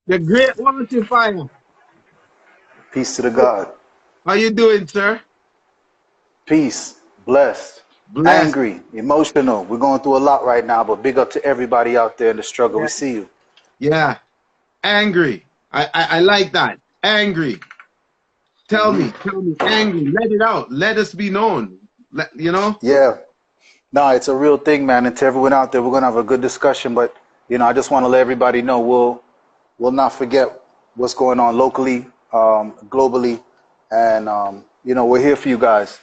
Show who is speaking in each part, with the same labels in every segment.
Speaker 1: The great Walshy Fire.
Speaker 2: Peace to the God.
Speaker 1: How you doing, sir?
Speaker 2: Peace. Blessed.
Speaker 1: Blessed.
Speaker 2: Angry. Emotional. We're going through a lot right now, but big up to everybody out there in the struggle. We
Speaker 1: Yeah.
Speaker 2: see you.
Speaker 1: Yeah. Angry. I like that. Angry. Tell me, angry. Let it out. Let us be known. You know?
Speaker 2: Yeah. No, it's a real thing, man. And to everyone out there, we're gonna have a good discussion. But I just want to let everybody know we'll not forget what's going on locally, globally, and we're here for you guys.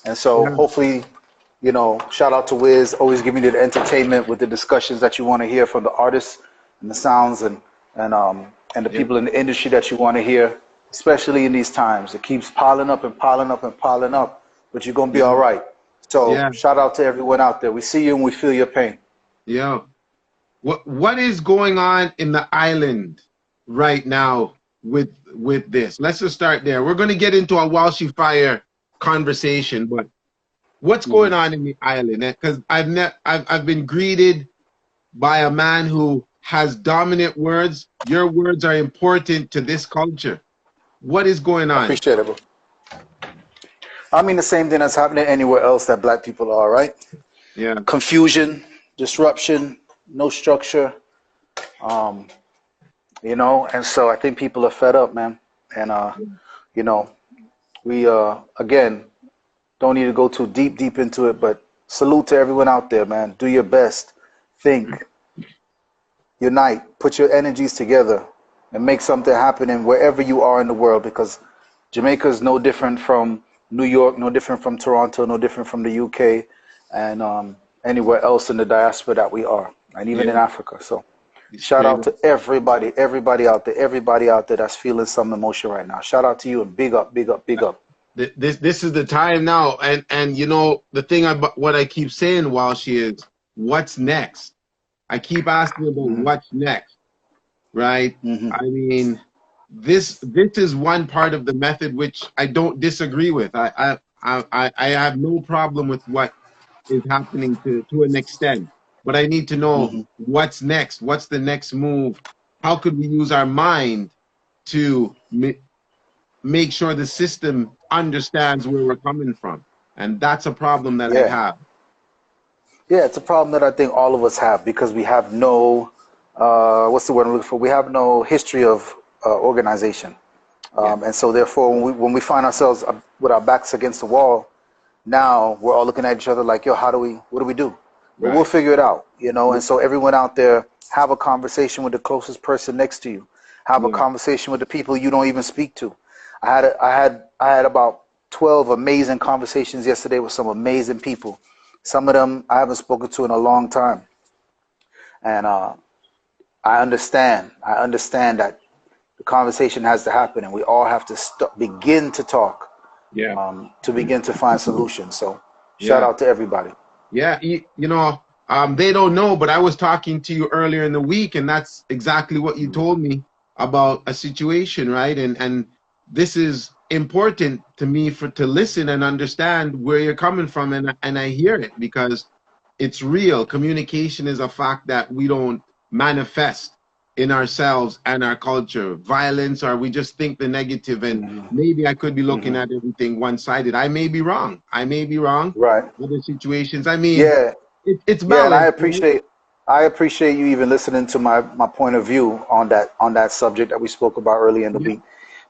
Speaker 2: And so
Speaker 1: Yeah.
Speaker 2: hopefully, shout out to Wiz, always giving you the entertainment with the discussions that you want to hear from the artists and the sounds and the
Speaker 1: Yeah.
Speaker 2: people in the industry that you want to hear, especially in these times. It keeps piling up and piling up and piling up, but you're gonna be all
Speaker 1: Yeah.
Speaker 2: right. So
Speaker 1: Yeah.
Speaker 2: shout out to everyone out there. We see you and we feel your pain.
Speaker 1: Yeah. What is going on in the island right now with this? Let's just start there. We're going to get into a Walshy Fire conversation, but what's
Speaker 2: Mhm.
Speaker 1: going on in the island? Because I've been greeted by a man who has dominant words. Your words are important to this culture. What is going
Speaker 2: I
Speaker 1: on?
Speaker 2: appreciate it, bro. I mean the same thing that's happening anywhere else that black people are, right?
Speaker 1: Yeah.
Speaker 2: Confusion, disruption, no structure, um, and so I think people are fed up, man. And you know, we again don't need to go too deep into it, but salute to everyone out there, man. Do your best. Think, unite, put your energies together and make something happen in wherever you are in the world because Jamaica is no different from New York, no different from Toronto, no different from the UK, and anywhere else in the diaspora that we are, and even
Speaker 1: Yeah.
Speaker 2: in Africa. So, shout
Speaker 1: Straight
Speaker 2: out
Speaker 1: up.
Speaker 2: to everybody out there that's feeling some emotion right now. Shout out to you and big up, big up, big up.
Speaker 1: This is the time now, and the thing about what I keep saying while she is, what's next? I keep asking about
Speaker 2: Hmm.
Speaker 1: what's next, right?
Speaker 2: Hmm.
Speaker 1: I mean, this is one part of the method which I don't disagree with. I have no problem with what is happening to an extent, but I need to know
Speaker 2: Hmm.
Speaker 1: what's next. What's the next move? How could we use our mind to make sure the system understands where we're coming from? And that's a problem that I
Speaker 2: Yeah,
Speaker 1: have.
Speaker 2: yeah, it's a problem that I think all of us have because we have no, what's the word I'm looking for? We have no history of organization.
Speaker 1: Yeah,
Speaker 2: And so therefore, when we find ourselves with our backs against the wall, now we're all looking at each other like, yo, what do we do? But we'll
Speaker 1: right.
Speaker 2: figure it out. And so everyone out there, have a conversation with the closest person next to you. Have a
Speaker 1: Yeah,
Speaker 2: conversation with the people you don't even speak to. I had about 12 amazing conversations yesterday with some amazing people. Some of them I haven't spoken to in a long time. And I understand. I understand that the conversation has to happen, and we all have to begin to talk
Speaker 1: yeah,
Speaker 2: to begin to find solutions. So, shout
Speaker 1: yeah,
Speaker 2: out to everybody.
Speaker 1: yeah. They don't know, but I was talking to you earlier in the week, and that's exactly what you told me about a situation, right? And this is important to me to listen and understand where you're coming from, and I hear it because it's real. Communication is a fact that we don't manifest in ourselves and our culture. Violence, or we just think the negative, and
Speaker 2: Hmm.
Speaker 1: maybe I could be looking
Speaker 2: Hmm.
Speaker 1: at everything one-sided. I may be wrong. I may be wrong.
Speaker 2: Right.
Speaker 1: Other situations. I mean,
Speaker 2: Yeah.
Speaker 1: it's
Speaker 2: Yeah. And
Speaker 1: balanced, right?
Speaker 2: I appreciate you even listening to my point of view on that subject that we spoke about earlier in the
Speaker 1: Yeah,
Speaker 2: week,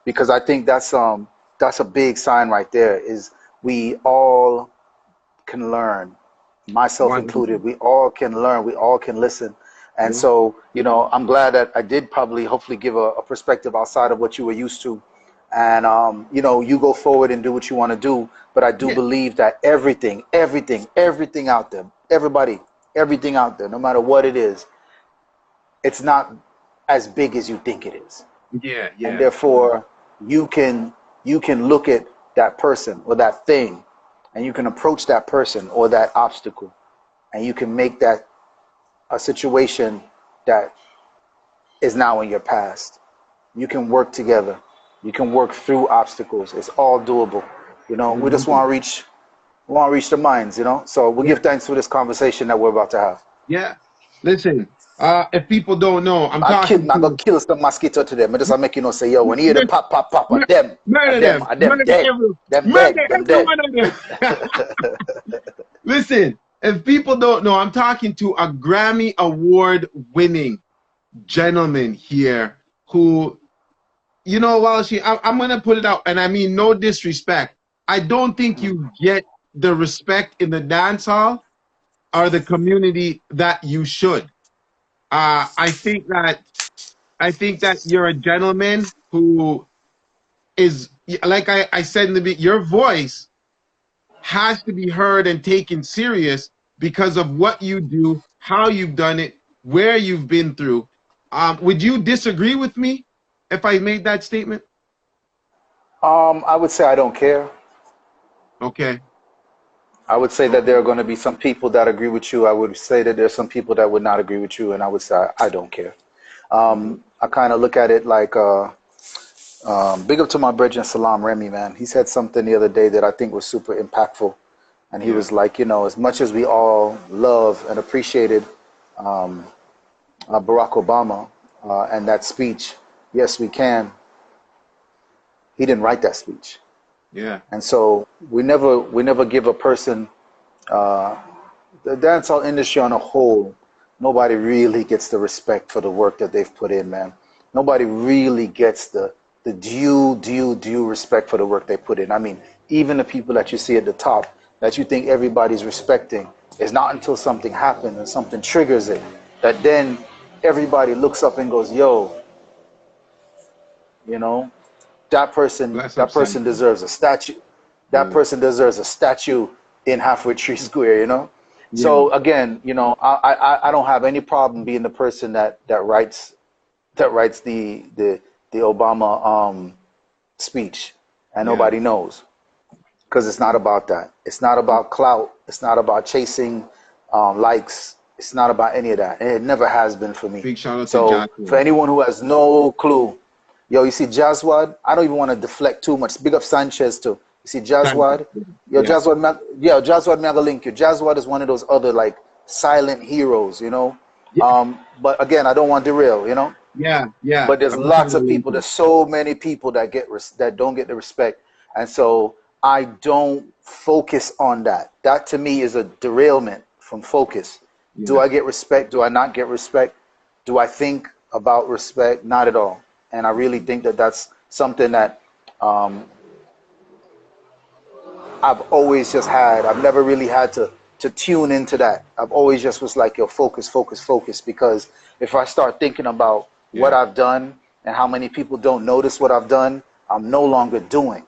Speaker 2: because I think that's a big sign right there. Is we all can learn, myself included.
Speaker 1: 100.
Speaker 2: We all can learn. We all can listen. And
Speaker 1: Yeah,
Speaker 2: so, I'm glad that I did probably hopefully give a perspective outside of what you were used to. And, you go forward and do what you want to do. But I do
Speaker 1: yeah,
Speaker 2: believe that everything out there, everybody, everything out there, no matter what it is, it's not as big as you think it is.
Speaker 1: yeah,
Speaker 2: And
Speaker 1: yeah,
Speaker 2: therefore, you can look at that person or that thing, and you can approach that person or that obstacle, and you can make that a situation that is now in your past. You can work together. You can work through obstacles. It's all doable. We just
Speaker 1: 100.
Speaker 2: want to reach the minds. So we
Speaker 1: Yeah,
Speaker 2: give thanks for this conversation that we're about to have.
Speaker 1: yeah. Listen, if people don't know, I'm talking
Speaker 2: I go
Speaker 1: to
Speaker 2: kill some mosquito today. I just make you know say yo, when you hear the
Speaker 1: mur-
Speaker 2: pop pop pop,
Speaker 1: murder them,
Speaker 2: are them
Speaker 1: murder
Speaker 2: dead,
Speaker 1: murder
Speaker 2: them
Speaker 1: every
Speaker 2: dead.
Speaker 1: one of them. Listen, if people don't know, I'm talking to a Grammy Award winning gentleman here who, you know, Walshy, I'm going to put it out, and I mean no disrespect. I don't think you get the respect in the dance hall or the community that you should. I think that you're a gentleman who is, like I said in the beginning, your voice has to be heard and taken serious because of what you do, how you've done it, where you've been through. Would you disagree with me if I made that statement?
Speaker 2: I would say I don't care.
Speaker 1: Okay.
Speaker 2: I would say that
Speaker 1: Okay.
Speaker 2: there are going to be some people that agree with you. I would say that there's some people that would not agree with you, and I would say I don't care. I kind of look at it like big up to my brethren Salam Remy, man. He said something the other day that I think was super impactful. And he
Speaker 1: Yeah.
Speaker 2: was like, you know, as much as we all love and appreciated Barack Obama and that speech, yes, we can. He didn't write that speech.
Speaker 1: Yeah.
Speaker 2: And so we never give a person, the dancehall industry on a whole, nobody really gets the respect for the work that they've put in, man. Nobody really gets the due respect for the work they put in. I mean, even the people that you see at the top that you think everybody's respecting, it's not until something happens and something triggers it that then everybody looks up and goes, yo, you know,
Speaker 1: Bless up,
Speaker 2: that
Speaker 1: son.
Speaker 2: person deserves a statue. That
Speaker 1: Yeah.
Speaker 2: person deserves a statue in Halfway Tree Square, you know?
Speaker 1: Yeah.
Speaker 2: So again, you know, I don't have any problem being the person that writes the Obama speech, and
Speaker 1: Yeah.
Speaker 2: nobody knows, because it's not about that. It's not about clout. It's not about chasing likes. It's not about any of that, and it never has been for me.
Speaker 1: Big shout out to
Speaker 2: So for
Speaker 1: Joshua.
Speaker 2: anyone who has no clue, yo, you see Jazzwad. I don't even want to deflect too much. Big up Sanchez too. You see
Speaker 1: Sanchez.
Speaker 2: Jazzwad. Yo,
Speaker 1: Yeah.
Speaker 2: Jazzwad, yo, Jazzwad, me I go link you. Jazzwad is one of those other like silent heroes, you know.
Speaker 1: Yeah.
Speaker 2: But again, I don't want to derail, you know.
Speaker 1: Yeah. Yeah.
Speaker 2: But there's
Speaker 1: I'm trying
Speaker 2: lots
Speaker 1: to
Speaker 2: of
Speaker 1: link
Speaker 2: people.
Speaker 1: you.
Speaker 2: There's so many people that that don't get the respect, and so I don't focus on that. That to me is a derailment from focus. Do
Speaker 1: Yeah.
Speaker 2: I get respect? Do I not get respect? Do I think about respect? Not at all. And I really think that that's something that um, I've always just had. I've never really had to tune into that. I've always just was like, yo, focus, focus, focus. Because if I start thinking about what
Speaker 1: Yeah.
Speaker 2: I've done and how many people don't notice what I've done, I'm no longer doing.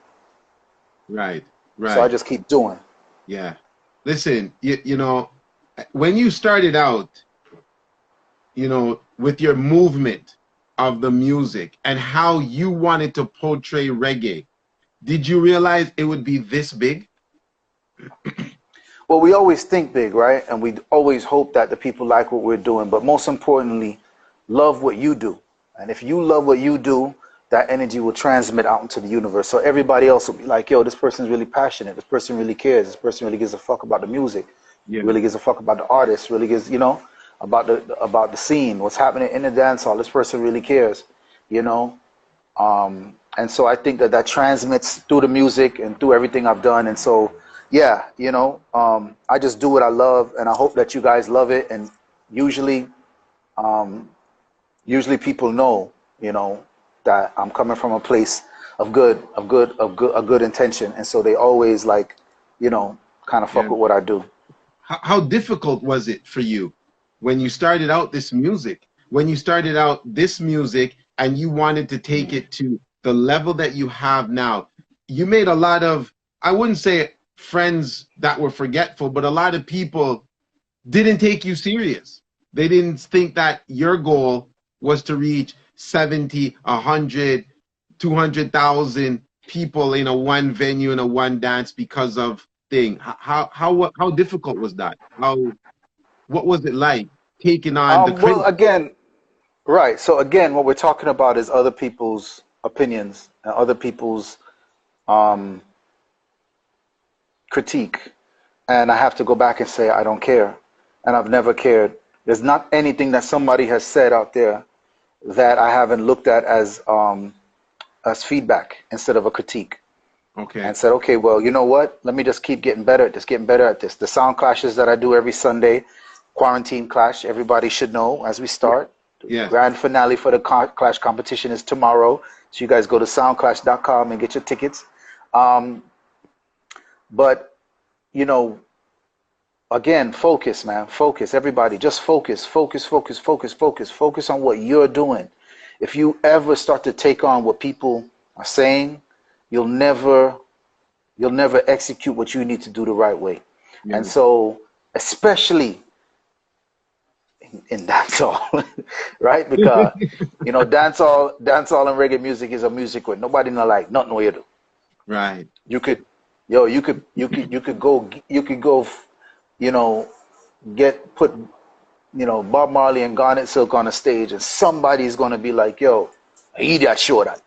Speaker 1: Right.
Speaker 2: So I
Speaker 1: Right.
Speaker 2: just keep doing.
Speaker 1: Yeah. Listen, you know, when you started out, you know, with your movement of the music and how you wanted to portray reggae, did you realize it would be this big?
Speaker 2: Well, we always think big, right? And we always hope that the people like what we're doing. But most importantly, love what you do. And if you love what you do, that energy will transmit out into the universe. So everybody else will be like, yo, this person's really passionate. This person really cares. This person really gives a fuck about the music.
Speaker 1: Yeah.
Speaker 2: Really gives a fuck about the artist. Really gives, you know, about the scene, what's happening in the dance hall. This person really cares, you know. And so I think that that transmits through the music and through everything I've done. And so, yeah, you know, I just do what I love, and I hope that you guys love it. And usually, um, usually people know, you know, that I'm coming from a place of a good intention, and so they always like, you know, kind of
Speaker 1: Yeah.
Speaker 2: fuck with what I do.
Speaker 1: How difficult was it for you when you started out this music? When you started out this music and you wanted to take it to the level that you have now, you made a lot of, I wouldn't say friends that were forgetful, but a lot of people didn't take you serious. They didn't think that your goal was to reach 70, 100, 200,000 people in a one venue in a one dance because of thing. How difficult was that? What was it like taking on the
Speaker 2: Well,
Speaker 1: crazy?
Speaker 2: again, right. So again, what we're talking about is other people's opinions and other people's um, critique, and I have to go back and say I don't care, and I've never cared. There's not anything that somebody has said out there that I haven't looked at as feedback instead of a critique.
Speaker 1: Okay.
Speaker 2: And said, okay, well, you know what? Let me just keep getting better at this, getting better at this. The sound clashes that I do every Sunday, quarantine clash, everybody should know as we start.
Speaker 1: Yes.
Speaker 2: Grand finale for the clash competition is tomorrow. So you guys go to soundclash.com and get your tickets. But, you know, again, focus, man. Focus. Everybody, just focus, focus, focus, focus, focus. Focus on what you're doing. If you ever start to take on what people are saying, you'll never execute what you need to do the right way.
Speaker 1: Yeah.
Speaker 2: And so, especially in dancehall, right? Because you know, dancehall and reggae music is a music where nobody not like nothing what you do.
Speaker 1: Right.
Speaker 2: You could go, you know, put, you know, Bob Marley and Garnet Silk on a stage, and somebody's gonna be like, yo, he that show that.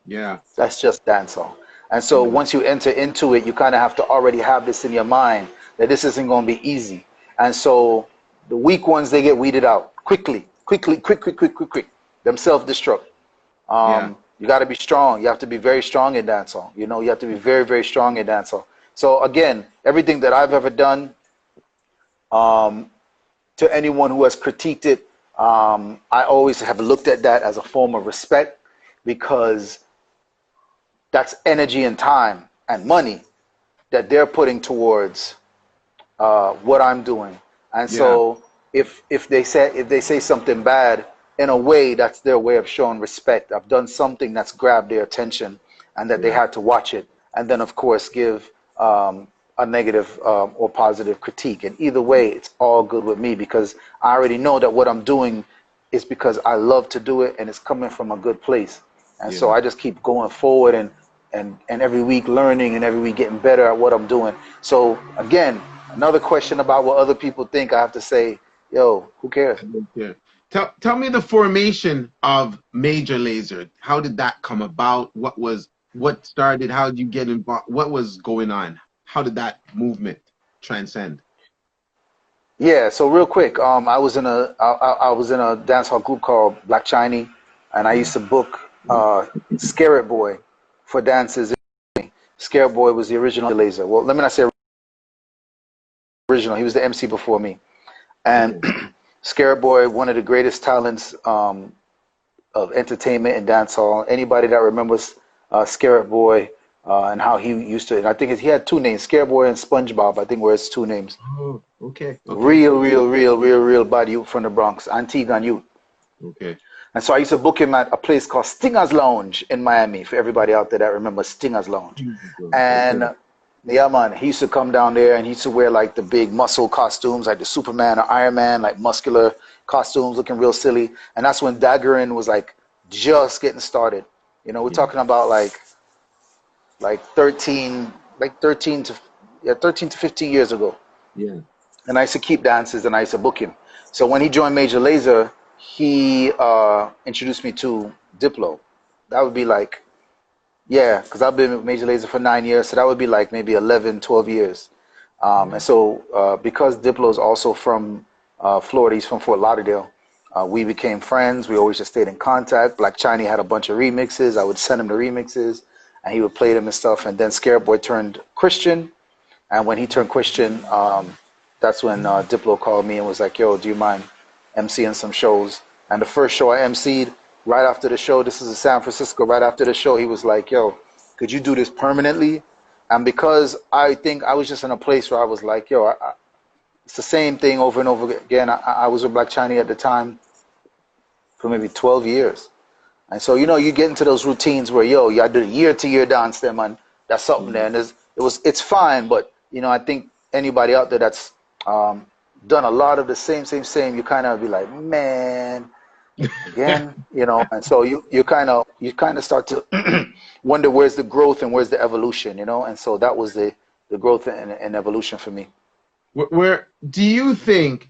Speaker 1: Yeah.
Speaker 2: That's just dancehall. And so once you enter into it, you kind of have to already have this in your mind that this isn't going to be easy. And so the weak ones, they get weeded out quickly. Them self-destruct. You got to be strong. You have to be very strong in dancehall. You know, you have to be very, very strong in dancehall. So again, everything that I've ever done, to anyone who has critiqued it, I always have looked at that as a form of respect, because that's energy and time and money that they're putting towards what I'm doing. And so if they say something bad, in a way, that's their way of showing respect. I've done something that's grabbed their attention and that they had to watch it. And then, of course, give a negative or positive critique. And either way, it's all good with me, because I already know that what I'm doing is because I love to do it and it's coming from a good place. And so I just keep going forward and every week learning and every week getting better at what I'm doing. So again, another question about what other people think, I have to say, yo, who cares?
Speaker 1: Yeah. Tell me the formation of Major Lazer. How did that come about? What started? How did you get involved? What was going on? How did that movement transcend?
Speaker 2: Yeah, so real quick, I was in a dancehall group called Black Chinese, and I used to book Scarrett Boy for dances. Scarrett Boy was the original Lazer. Well, let me not say original. He was the MC before me. And Scarrett Boy, one of the greatest talents of entertainment and dancehall. Anybody that remembers Scarrett Boy and how he used to, and I think he had two names, Scarrett Boy and SpongeBob, I think were his two names.
Speaker 1: Oh, okay.
Speaker 2: Real body youth from the Bronx, Antigua youth.
Speaker 1: Okay.
Speaker 2: And so I used to book him at a place called Stinger's Lounge in Miami, for everybody out there that remembers Stinger's Lounge. And yeah, man, he used to come down there and he used to wear like the big muscle costumes, like the Superman or Iron Man, like muscular costumes looking real silly. And that's when daggering was like just getting started. You know, we're talking about like 13 to 15 years ago.
Speaker 1: Yeah.
Speaker 2: And I used to keep dances and I used to book him. So when he joined Major Lazer, he introduced me to Diplo. That would be like, yeah, because I've been with Major Lazer for 9 years, so that would be like maybe 11, 12 years. And so because Diplo is also from Florida, he's from Fort Lauderdale, we became friends. We always just stayed in contact. Black Chinese had a bunch of remixes. I would send him the remixes, and he would play them and stuff. And then Scarrett Boy turned Christian, and when he turned Christian, that's when Diplo called me and was like, yo, do you mind emceeing some shows? And the first show I emceed, right after the show, this is in San Francisco, right after the show, he was like, yo, could you do this permanently? And because I think I was just in a place where I was like, yo, it's the same thing over and over again. I was with Black Chinese at the time for maybe 12 years. And so, you know, you get into those routines where, yo, I did a year-to-year dance there, man. That's something there. And it's fine, but, you know, I think anybody out there that's done a lot of the same, you kind of be like, man, again, you know. And so you kind of start to wonder where's the growth and where's the evolution, you know. And so that was the growth and evolution for me.
Speaker 1: Where do you think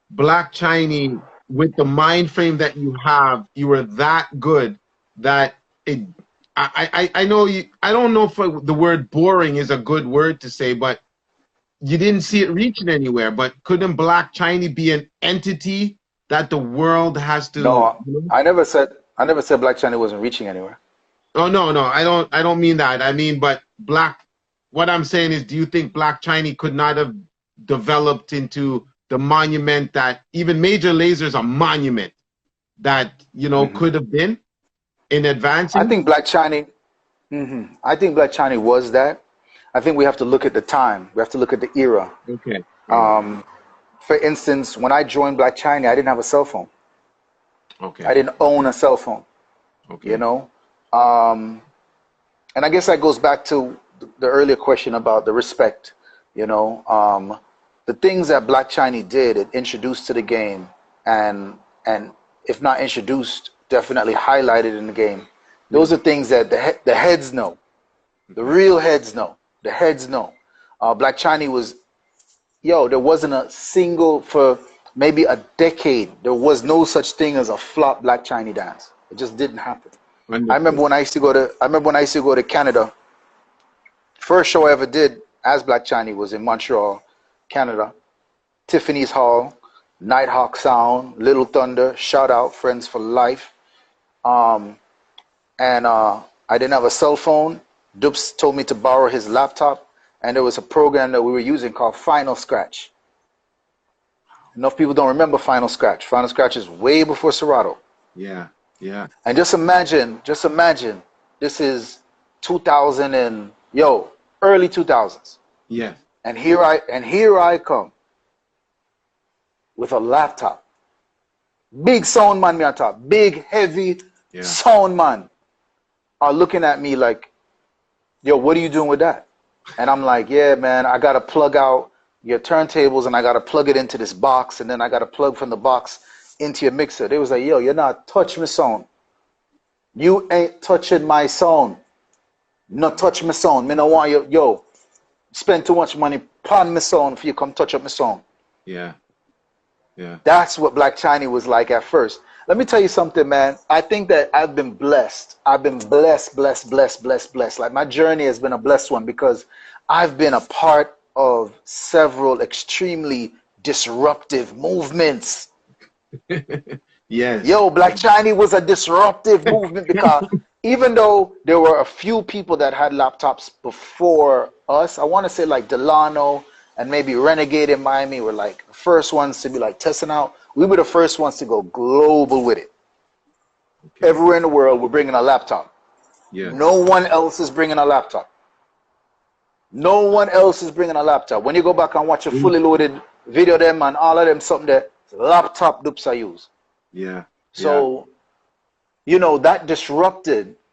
Speaker 1: Black Chinese, with the mind frame that you have, you were that good that I know you, I don't know if the word boring is a good word to say, but you didn't see it reaching anywhere. But couldn't Black China be an entity that the world has to,
Speaker 2: No, I never said Black China wasn't reaching anywhere.
Speaker 1: Oh no, no, I don't mean that. I mean, but what I'm saying is, do you think Black China could not have developed into the monument that even Major Lazer is a monument that, could have been in
Speaker 2: I
Speaker 1: advancing?
Speaker 2: think Black China. I think Black China was that. I think we have to look at the time. We have to look at the era.
Speaker 1: Okay. Yeah.
Speaker 2: Um, for instance, when I joined Black China, I didn't have a cell phone.
Speaker 1: Okay.
Speaker 2: I didn't own a cell phone.
Speaker 1: Okay.
Speaker 2: You know, and I guess that goes back to the earlier question about the respect. You know, the things that Black China did, it introduced to the game, and if not introduced, definitely highlighted in the game. Those are things that the heads know, the real heads know. The heads know. Black China was, there wasn't a single, for maybe a decade, there was no such thing as a flop Black China dance. It just didn't happen. I remember when I used to go to Canada. First show I ever did as Black China was in Montreal, Canada. Tiffany's Hall, Nighthawk Sound, Little Thunder, shout out, Friends for Life. And I didn't have a cell phone. Dupes told me to borrow his laptop, and there was a program that we were using called Final Scratch. Enough people don't remember Final Scratch. Final Scratch is way before Serato.
Speaker 1: Yeah. Yeah.
Speaker 2: And just imagine, this is 2000 and early 2000s.
Speaker 1: Yeah.
Speaker 2: And here I come with a laptop. Big sound man me on top. Big, heavy sound man are looking at me like, yo, what are you doing with that? And I'm like, yeah, man, I got to plug out your turntables and I got to plug it into this box. And then I got to plug from the box into your mixer. They was like, yo, you're not touching my sound. You ain't touching my sound. Not touch my sound. Me no want you, spend too much money on my sound if you come touch up my sound.
Speaker 1: Yeah. Yeah.
Speaker 2: That's what Black China was like at first. Let me tell you something, man. I think that I've been blessed. I've been blessed. Like my journey has been a blessed one because I've been a part of several extremely disruptive movements.
Speaker 1: Yes.
Speaker 2: Yo, Black China was a disruptive movement because even though there were a few people that had laptops before us, I want to say like Delano and maybe Renegade in Miami were like the first ones to be like testing out. We were the first ones to go global with it. Okay. Everywhere in the world, we're bringing a laptop.
Speaker 1: Yeah.
Speaker 2: No one else is bringing a laptop. No one else is bringing a laptop. When you go back and watch a fully loaded video, them and all of them, something that laptop dupes I use.
Speaker 1: Yeah.
Speaker 2: So, that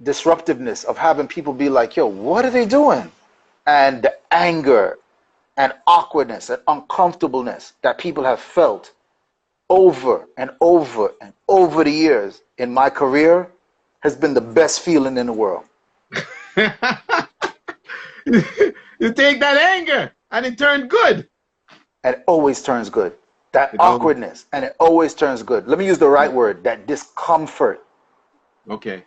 Speaker 2: disruptiveness of having people be like, yo, what are they doing? And the anger and awkwardness and uncomfortableness that people have felt over and over and over the years in my career has been the best feeling in the world.
Speaker 1: You take that anger and it turned good.
Speaker 2: And it always turns good. That awkwardness, and it always turns good. Let me use the right word, that discomfort.
Speaker 1: Okay.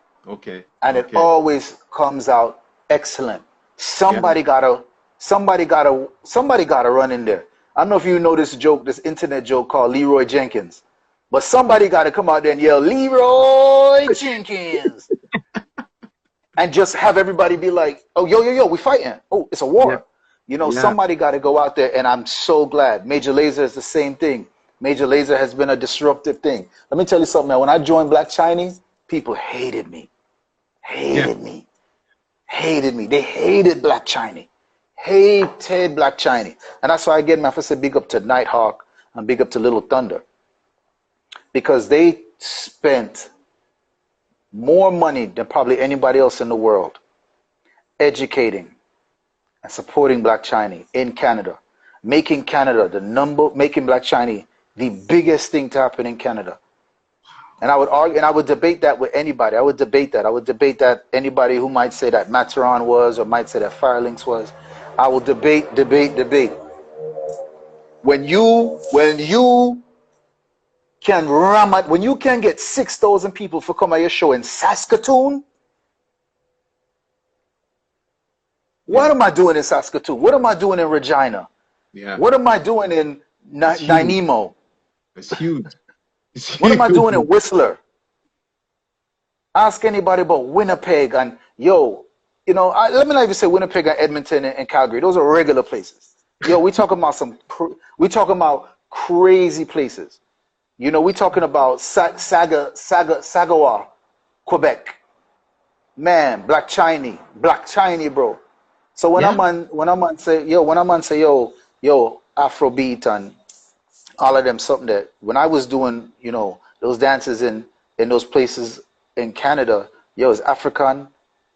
Speaker 2: And it always comes out excellent. Somebody gotta run in there. I don't know if you know this joke, this internet joke called Leroy Jenkins. But somebody gotta come out there and yell, Leroy Jenkins. And just have everybody be like, oh, yo, we fighting. Oh, it's a war. Yeah. Somebody got to go out there, and I'm so glad. Major Lazer is the same thing. Major Lazer has been a disruptive thing. Let me tell you something, man. When I joined Black China, people hated me. Hated me. They hated Black China. Hated Black China. And that's why, again, man, I say big up to Nighthawk and big up to Little Thunder. Because they spent more money than probably anybody else in the world educating and supporting Black China in Canada, making Black China the biggest thing to happen in Canada. And I would argue, and I would debate that with anybody. I would debate that anybody who might say that Materon was or might say that Firelinks was. I will debate. When you can get 6,000 people for come at your show in Saskatoon, what am I doing in Saskatoon? What am I doing in Regina?
Speaker 1: Yeah.
Speaker 2: What am I doing in
Speaker 1: It's huge.
Speaker 2: Nanaimo?
Speaker 1: It's huge. It's
Speaker 2: What am I doing
Speaker 1: huge.
Speaker 2: in Whistler? Ask anybody about Winnipeg and yo, you know, let me not even say Winnipeg and Edmonton and Calgary. Those are regular places. Yo, we talking about we talking about crazy places. You know, we talking about Sagawa, Quebec. Man, Black Chinese, bro. So
Speaker 1: Yeah.
Speaker 2: when I'm on say yo Afrobeat and all of them something that when I was doing, you know, those dances in those places in Canada, yo, it's African,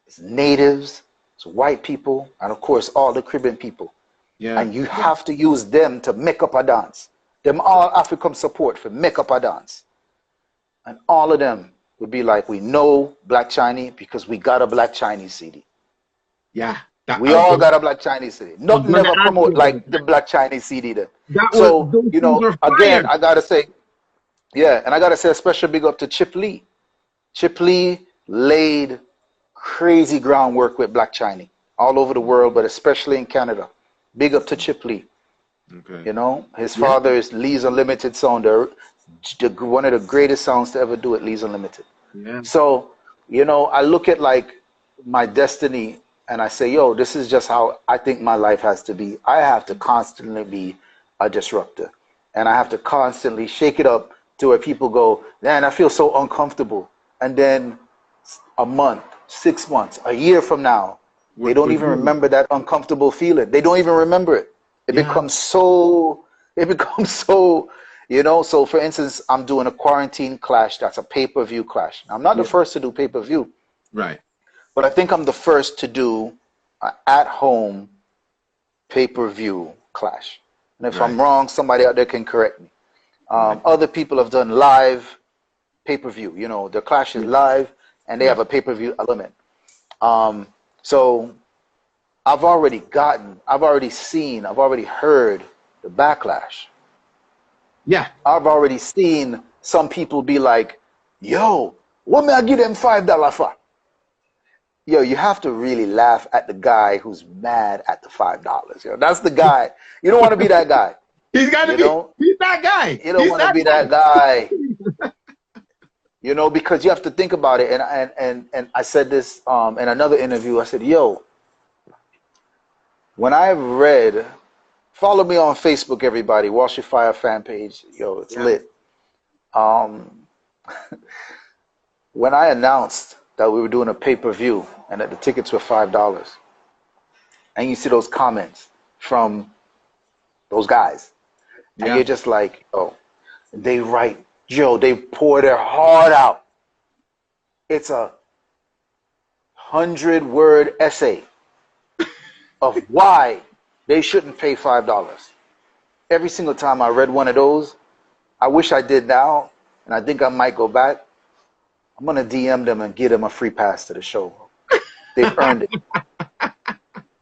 Speaker 2: it's natives, it's white people, and of course all the Caribbean people.
Speaker 1: Yeah.
Speaker 2: And you have to use them to make up a dance. Them all African support for make up a dance. And all of them would be like, we know Black Chinese because we got a Black Chinese CD.
Speaker 1: Yeah. That,
Speaker 2: We all got a Black Chinese CD.
Speaker 1: I was
Speaker 2: Nothing
Speaker 1: gonna
Speaker 2: ever
Speaker 1: ask you
Speaker 2: promote
Speaker 1: about
Speaker 2: like the Black Chinese CD then.
Speaker 1: that. Was
Speaker 2: So,
Speaker 1: those
Speaker 2: you
Speaker 1: things
Speaker 2: know,
Speaker 1: were
Speaker 2: again,
Speaker 1: fire.
Speaker 2: I gotta say, yeah, and I gotta say a special big up to Chip Lee. Chip Lee laid crazy groundwork with Black Chinese all over the world, but especially in Canada. Big up to Chip Lee.
Speaker 1: Okay.
Speaker 2: You know, his
Speaker 1: Yeah.
Speaker 2: father is Lee's Unlimited sound, one of the greatest sounds to ever do it, Lee's Unlimited.
Speaker 1: Yeah.
Speaker 2: So, you know, I look at like my destiny and I say, yo, this is just how I think my life has to be. I have to constantly be a disruptor. And I have to constantly shake it up to where people go, man, I feel so uncomfortable. And then a month, 6 months, a year from now, they don't
Speaker 1: We're
Speaker 2: even
Speaker 1: good.
Speaker 2: remember that uncomfortable feeling. They don't even remember it.
Speaker 1: Yeah.
Speaker 2: It becomes so, you know. So for instance, I'm doing a quarantine clash. That's a pay-per-view clash. Now, I'm not the
Speaker 1: Yeah.
Speaker 2: first to do pay-per-view,
Speaker 1: Right.
Speaker 2: but I think I'm the first to do an at-home pay-per-view clash. And if I'm
Speaker 1: Right.
Speaker 2: wrong, somebody out there can correct me.
Speaker 1: Right.
Speaker 2: Other people have done live pay-per-view. You know, the clash is
Speaker 1: Yeah.
Speaker 2: live, and they
Speaker 1: Yeah.
Speaker 2: have a pay-per-view element. So I've already seen, I've already heard the backlash.
Speaker 1: Yeah.
Speaker 2: I've already seen some people be like, yo, what may I give them $5 for? Yo, you have to really laugh at the guy who's mad at the $5. Yo, that's the guy. You don't want to be that guy.
Speaker 1: He's got to
Speaker 2: You
Speaker 1: be.
Speaker 2: know,
Speaker 1: He's that guy.
Speaker 2: you don't
Speaker 1: He's
Speaker 2: want to
Speaker 1: that
Speaker 2: be that guy. You know, because you have to think about it. And I said this in another interview. I said, yo, when I read, follow me on Facebook, everybody, Walshy Fire fan page. Yo, it's
Speaker 1: guy.
Speaker 2: lit. Um, when I announced that we were doing a pay-per-view and that the tickets were $5, and you see those comments from those guys, and
Speaker 1: Yeah.
Speaker 2: you're just like, oh, they write, Joe, they pour their heart out. It's a 100-word essay of why they shouldn't pay $5. Every single time I read one of those, I wish I did now, and I think I might go back. I'm gonna DM them and give them a free pass to the show. They've earned it.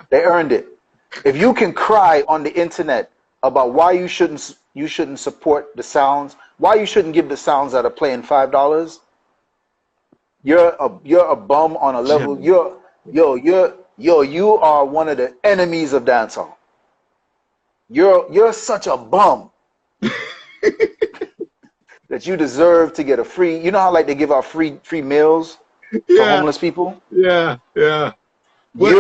Speaker 2: They earned it. If you can cry on the internet about why you shouldn't support the sounds, why you shouldn't give the sounds that are playing $5, you're a bum on a level.
Speaker 1: Gem.
Speaker 2: You are one of the enemies of dancehall. You're such a bum that you deserve to get a free. You know how like they give out free meals for
Speaker 1: Yeah.
Speaker 2: homeless people?
Speaker 1: Yeah. Yeah. But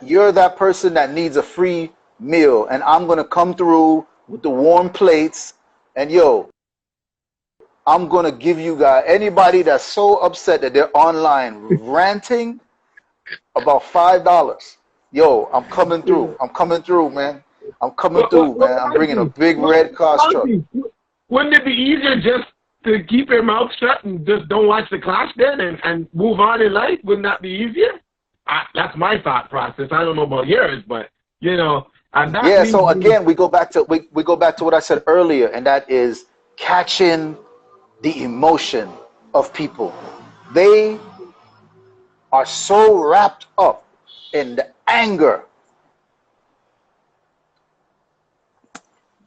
Speaker 2: You're that person that needs a free meal, and I'm gonna come through with the warm plates, and yo, I'm gonna give you guys anybody that's so upset that they're online ranting about $5. Yo, I'm coming
Speaker 1: yeah.
Speaker 2: through. I'm coming through, man. I'm coming through, man. I'm bringing a big red cost truck.
Speaker 1: Wouldn't it be easier just to keep your mouth shut and just don't watch the clash then and move on in life? Wouldn't that be easier? That's my thought process. I don't know about yours, but you know, and that
Speaker 2: Yeah.
Speaker 1: means
Speaker 2: So again, we go back to what I said earlier, and that is catching the emotion of people. They are so wrapped up in the anger.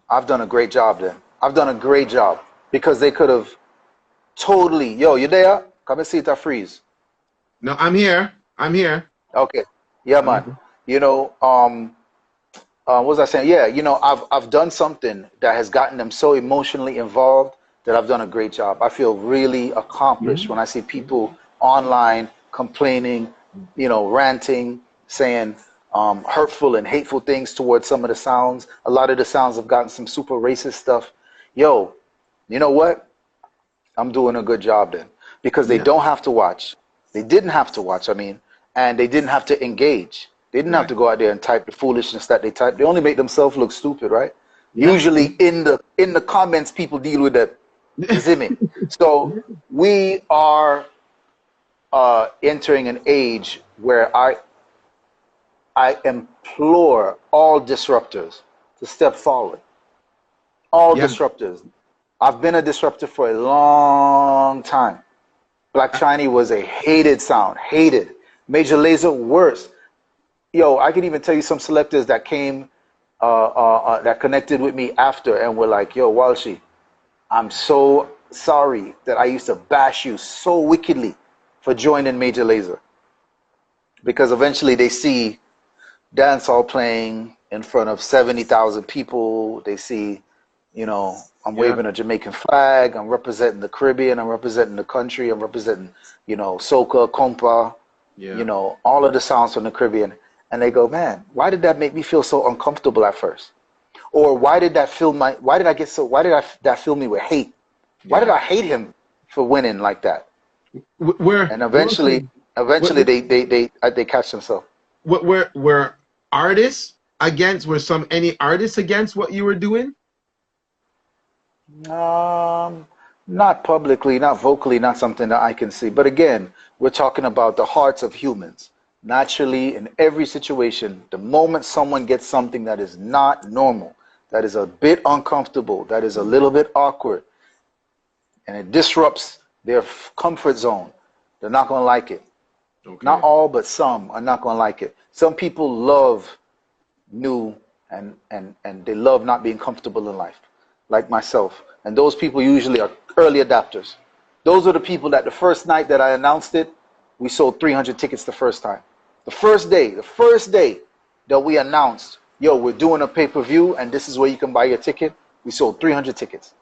Speaker 2: I've done a great job then. I've done a great job because they could have totally, yo, you there? Come and see it freeze.
Speaker 1: no. I'm here. I'm here.
Speaker 2: Okay. Yeah,
Speaker 1: I'm
Speaker 2: man.
Speaker 1: here.
Speaker 2: You know, what was I saying? Yeah, you know, I've done something that has gotten them so emotionally involved that I've done a great job. I feel really accomplished when I see people online complaining, you know, ranting, saying hurtful and hateful things towards some of the sounds. A lot of the sounds have gotten some super racist stuff. Yo, you know what? I'm doing a good job then, because they
Speaker 1: Yeah.
Speaker 2: don't have to watch. They didn't have to watch, I mean, and they didn't have to engage. They didn't have
Speaker 1: Right.
Speaker 2: to go out there and type the foolishness that they type. They only make themselves look stupid, right?
Speaker 1: Yeah.
Speaker 2: Usually in the comments, people deal with that. You see me? So we are entering an age where I implore all disruptors to step forward. All
Speaker 1: Yeah.
Speaker 2: disruptors. I've been a disruptor for a long time. Black Chinese was a hated sound, hated. Major Lazer, worse. Yo, I can even tell you some selectors that came, that connected with me after and were like, yo, Walshy, I'm so sorry that I used to bash you so wickedly for joining Major Lazer. Because eventually they see dancehall playing in front of 70,000 people. They see, you know, I'm
Speaker 1: Yeah.
Speaker 2: waving a Jamaican flag. I'm representing the Caribbean. I'm representing the country. I'm representing, you know, soca, compa, you
Speaker 1: Yeah.
Speaker 2: know, all of the sounds from the Caribbean. And they go, man, why did that make me feel so uncomfortable at first? Or why did that fill my, why did I get so, why did that fill me with hate? Why did
Speaker 1: Yeah.
Speaker 2: I hate him for winning like that?
Speaker 1: We're
Speaker 2: And eventually
Speaker 1: we're,
Speaker 2: they catch themselves.
Speaker 1: we're artists against. Were some any artists against what you were doing?
Speaker 2: Um, Not publicly, not vocally, not something that I can see. But again, we're talking about the hearts of humans. Naturally, in every situation, the moment someone gets something that is not normal, that is a bit uncomfortable, that is a little bit awkward, and it disrupts their comfort zone, they're not going to like it. Not
Speaker 1: Okay.
Speaker 2: all, but some are not going to like it. Some people love new and they love not being comfortable in life, like myself. And those people usually are early adapters. Those are the people that the first night that I announced it, we sold 300 tickets the first time. The first day that we announced, yo, we're doing a pay-per-view and this is where you can buy your ticket, we sold 300 tickets.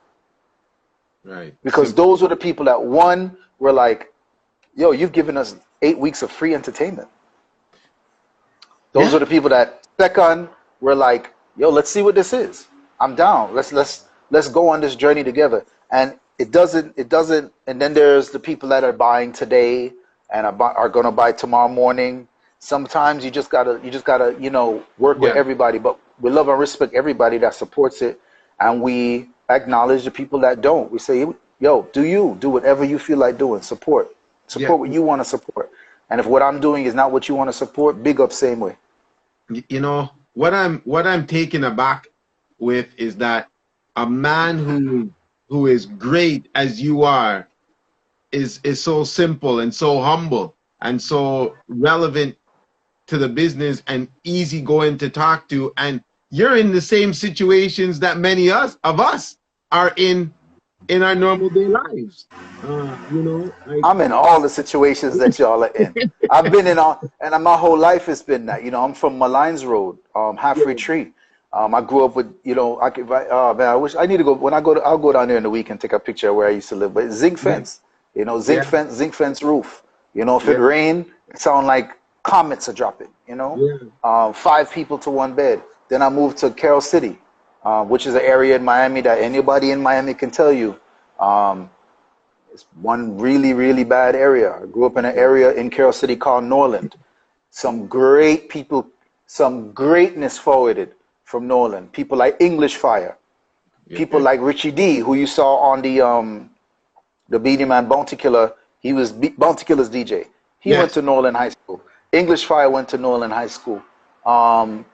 Speaker 1: Right.
Speaker 2: Because
Speaker 1: Simple.
Speaker 2: those were the people that, one, were like, yo, you've given us 8 weeks of free entertainment. Those
Speaker 1: Yeah.
Speaker 2: are the people that, second, were like, yo, let's see what this is. I'm down. Let's go on this journey together. And it doesn't. And then there's the people that are buying today and are gonna buy tomorrow morning. Sometimes you just gotta you know, work with
Speaker 1: Yeah.
Speaker 2: everybody. But we love and respect everybody that supports it, and we acknowledge the people that don't. We say, yo, do whatever you feel like doing.
Speaker 1: Yeah.
Speaker 2: Support what you want to support. And if what I'm doing is not what you want to support, big up same way.
Speaker 1: You know what I'm taken aback with is that a man who is great as you are is so simple and so humble and so relevant to the business and easy going to talk to, and you're in the same situations that many of us are in our normal day lives. You know, like
Speaker 2: I'm in all the situations that y'all are in. I've been in all, and my whole life has been that. You know, I'm from Malines Road, Half Tree. I grew up with, you know, I could, oh man, I wish I need to go. When I go, I'll go down there in the week and take a picture of where I used to live. But it's zinc
Speaker 1: yeah,
Speaker 2: fence, you know,
Speaker 1: yeah,
Speaker 2: zinc fence roof. You know, if it
Speaker 1: yeah,
Speaker 2: rain, it sound like comets are dropping. You know,
Speaker 1: yeah,
Speaker 2: 5 people to one bed. Then I moved to Carroll City, which is an area in Miami that anybody in Miami can tell you. Um, it's one really, really bad area. I grew up in an
Speaker 1: yeah,
Speaker 2: area in Carroll City called Norland. Some great people, some greatness forwarded from Norland. People like English Fire,
Speaker 1: yeah,
Speaker 2: people like Richie D, who you saw on the Beanie Man Bounty Killer. He was Bounty Killer's DJ. He went
Speaker 1: yes,
Speaker 2: to Norland High School. English Fire went to Norland High School. Um,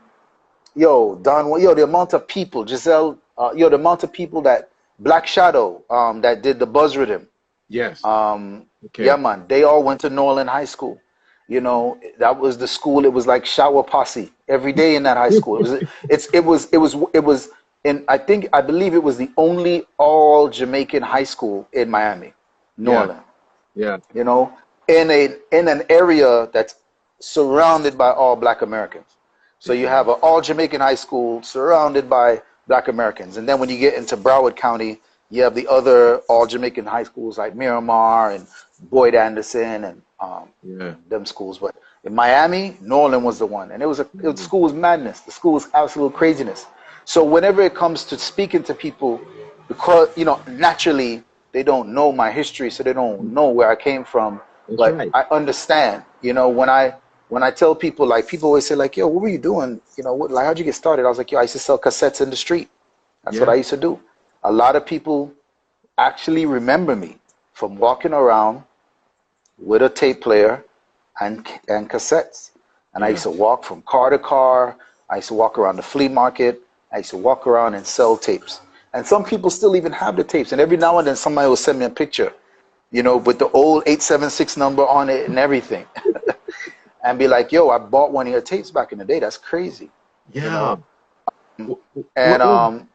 Speaker 2: the amount of people, Giselle, the amount of people that Black Shadow, that did the Buzz Rhythm.
Speaker 1: yes,
Speaker 2: Yeah,
Speaker 1: okay,
Speaker 2: man, they all went to Norland High School. You know, that was the school. It was like shower posse every day in that high school. It was and I believe it was the only all Jamaican high school in Miami,
Speaker 1: yeah,
Speaker 2: Norland.
Speaker 1: yeah,
Speaker 2: You know, in an area that's surrounded by all Black Americans. So you have an all Jamaican high school surrounded by Black Americans. And then when you get into Broward County, you have the other all Jamaican high schools like Miramar and Boyd Anderson and them schools. But in Miami, Norland was the one. And the school was madness. The school was absolute craziness. So whenever it comes to speaking to people, because, you know, naturally they don't know my history, so they don't know where I came from.
Speaker 1: That's
Speaker 2: but
Speaker 1: right.
Speaker 2: I understand, you know, when I tell people, like, people always say, like, yo, what were you doing? You know, like, how'd you get started? I was like, yo, I used to sell cassettes in the street. That's what I used to do. A lot of people actually remember me from walking around with a tape player and cassettes. And I used to walk from car to car. I used to walk around the flea market. I used to walk around and sell tapes. And some people still even have the tapes. And every now and then somebody will send me a picture, you know, with the old 876 number on it and everything. And be like, yo, I bought one of your tapes back in the day. That's crazy.
Speaker 1: Yeah.
Speaker 2: You know? And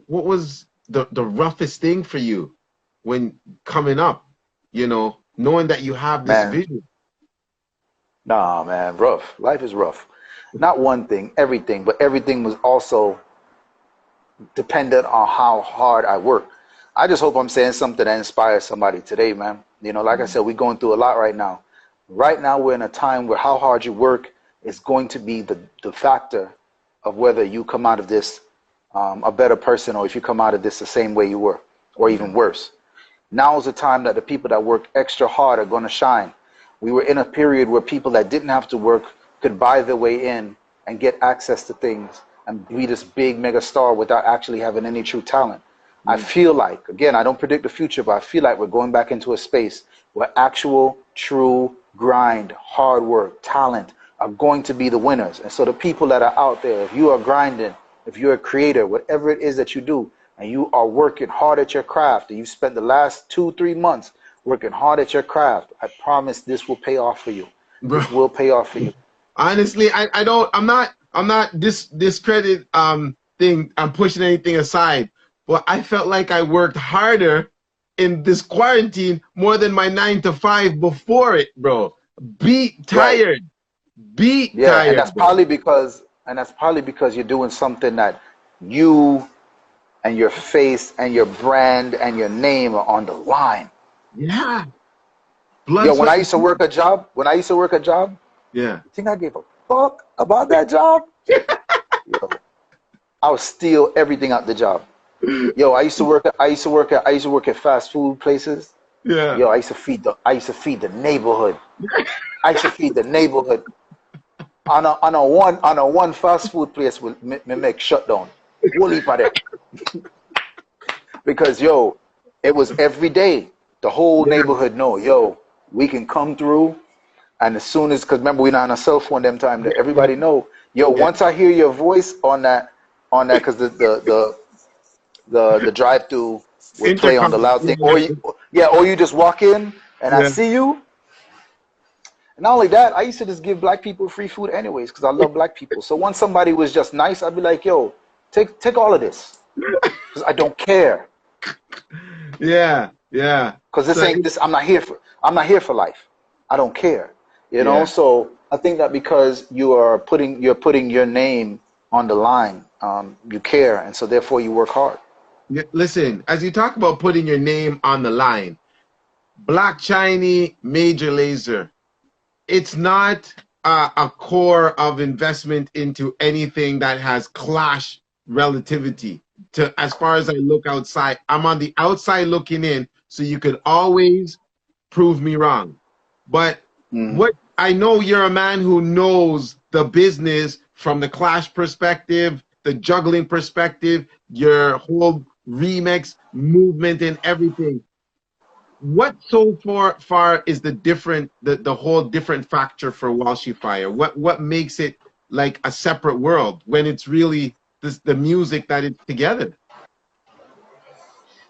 Speaker 1: what was the roughest thing for you when coming up, you know, knowing that you have this vision?
Speaker 2: Nah, man, rough. Life is rough. Not one thing, everything, but everything was also dependent on how hard I work. I just hope I'm saying something that inspires somebody today, man. You know, like I said, we're going through a lot right now. Right now, we're in a time where how hard you work is going to be the factor of whether you come out of this a better person, or if you come out of this the same way you were, or even worse. Now is the time that the people that work extra hard are going to shine. We were in a period where people that didn't have to work could buy their way in and get access to things and be this big mega star without actually having any true talent. I feel like, again, I don't predict the future, but I feel like we're going back into a space where actual, true grind, hard work, talent are going to be the winners. And so the people that are out there, if you are grinding, if you're a creator, whatever it is that you do, and you are working hard at your craft, and you spent the last 2-3 months working hard at your craft, I promise this will pay off for you.
Speaker 1: Bro,
Speaker 2: this will pay off for you.
Speaker 1: Honestly, I'm not discredit thing. I'm pushing anything aside, but I felt like I worked harder in this quarantine more than my 9 to 5 before it, bro. Beat tired, tired.
Speaker 2: And that's probably because you're doing something that you and your face and your brand and your name are on the line.
Speaker 1: Yeah.
Speaker 2: When I used to work a job,
Speaker 1: yeah,
Speaker 2: you think I gave a fuck about that job? Yo, I would steal everything out the job. Yo, I used to work at fast food places.
Speaker 1: Yeah.
Speaker 2: Yo, I used to feed the neighborhood. I used to feed the neighborhood. On a one fast food place will make shutdown. We'll leave at it. Because yo, it was every day. The whole neighborhood know, yo, we can come through, and as soon as, because remember, we're not on a cell phone them time, that everybody know, yo, once I hear your voice on that, because the drive-through would play on the loud thing, or you just walk in and I see you. And not only that, I used to just give black people free food anyways, because I love black people. So once somebody was just nice, I'd be like, yo, take all of this, because I don't care.
Speaker 1: Yeah.
Speaker 2: Because I'm not here for life. I don't care. You know. So I think that because you're putting your name on the line, you care, and so therefore you work hard.
Speaker 1: Listen, as you talk about putting your name on the line, Black Chinese, Major Lazer, it's not a core of investment into anything that has clash relativity. To as far as I look outside, I'm on the outside looking in, so you could always prove me wrong. But what I know, you're a man who knows the business from the clash perspective, the juggling perspective, your whole remix movement and everything. What so far is the whole different factor for Walshy Fire? What makes it like a separate world when it's really the music that it's together?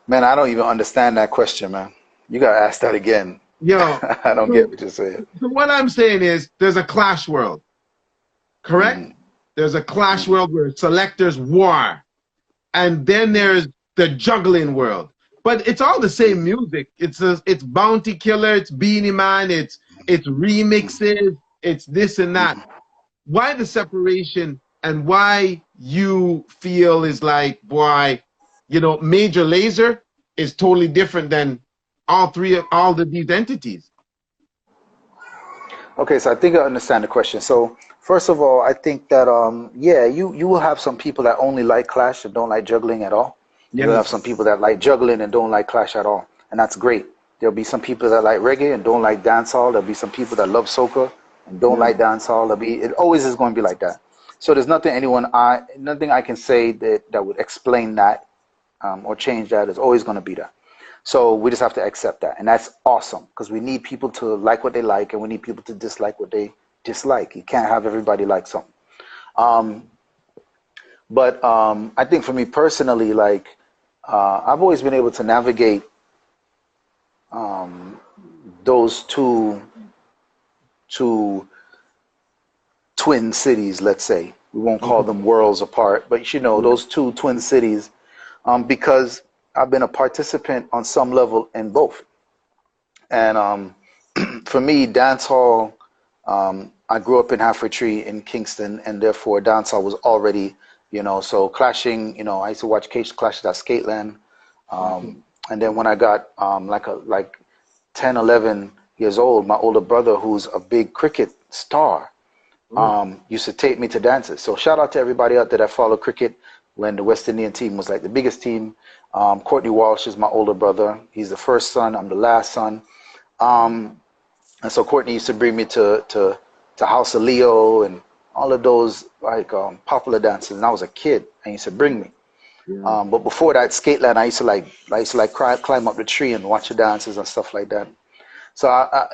Speaker 2: Man, I don't even understand that question, man. You gotta ask that again.
Speaker 1: Yo,
Speaker 2: I don't get what you're saying.
Speaker 1: So what I'm saying is there's a clash world, correct? There's a clash world where selectors war, and then there's the juggling world. But it's all the same music. It's Bounty Killer, it's Beanie Man, it's remixes, it's this and that. why the separation and why you feel is like, boy, you know, Major Lazer is totally different than all these entities.
Speaker 2: Okay, so I think I understand the question. So first of all, I think that yeah, you will have some people that only like Clash and don't like juggling at all. And you'll have
Speaker 1: Yes.
Speaker 2: some people that like juggling and don't like Clash at all, and that's great. There'll be some people that like reggae and don't like dancehall. There'll be some people that love soca and don't
Speaker 1: Yeah.
Speaker 2: like dancehall. It always is going to be like that. So there's nothing I can say that would explain that or change that. It's always going to be that. So we just have to accept that. And that's awesome because we need people to like what they like and we need people to dislike what they dislike. You can't have everybody like something. Um, but I think for me personally, like, I've always been able to navigate um, those two twin cities, let's say. We won't call
Speaker 1: Okay.
Speaker 2: them worlds apart, but you know,
Speaker 1: Yeah.
Speaker 2: those two twin cities, because I've been a participant on some level in both. And for me, dancehall, I grew up in Halfway Tree in Kingston, and therefore dancehall was already, you know, so clashing, you know, I used to watch Cage Clashes at Skateland.
Speaker 1: Okay.
Speaker 2: And then when I got like 10, 11 years old, my older brother, who's a big cricket star,
Speaker 1: Oh.
Speaker 2: used to take me to dances. So shout out to everybody out there that follow cricket when the West Indian team was like the biggest team. Courtney Walsh is my older brother. He's the first son. I'm the last son. Um, and so Courtney used to bring me to House of Leo and all of those like popular dances. And I was a kid, and he used to bring me.
Speaker 1: Yeah.
Speaker 2: But before that, Skateland, I used to climb up the tree and watch the dances and stuff like that. So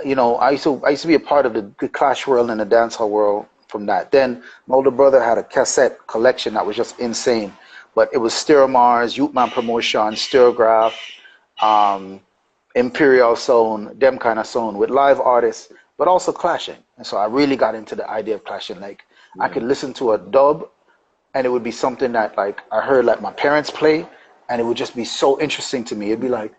Speaker 2: you know, I used to be a part of the Clash world and the dancehall world from that. Then my older brother had a cassette collection that was just insane. But it was Mars, Youthman Promotion, Stirgraph, um, Imperial Sound, them kind of sound with live artists, but also clashing. And so I really got into the idea of clashing. Like I
Speaker 1: Yeah.
Speaker 2: could listen to a dub and it would be something that like I heard like my parents play and it would just be so interesting to me. It'd be like,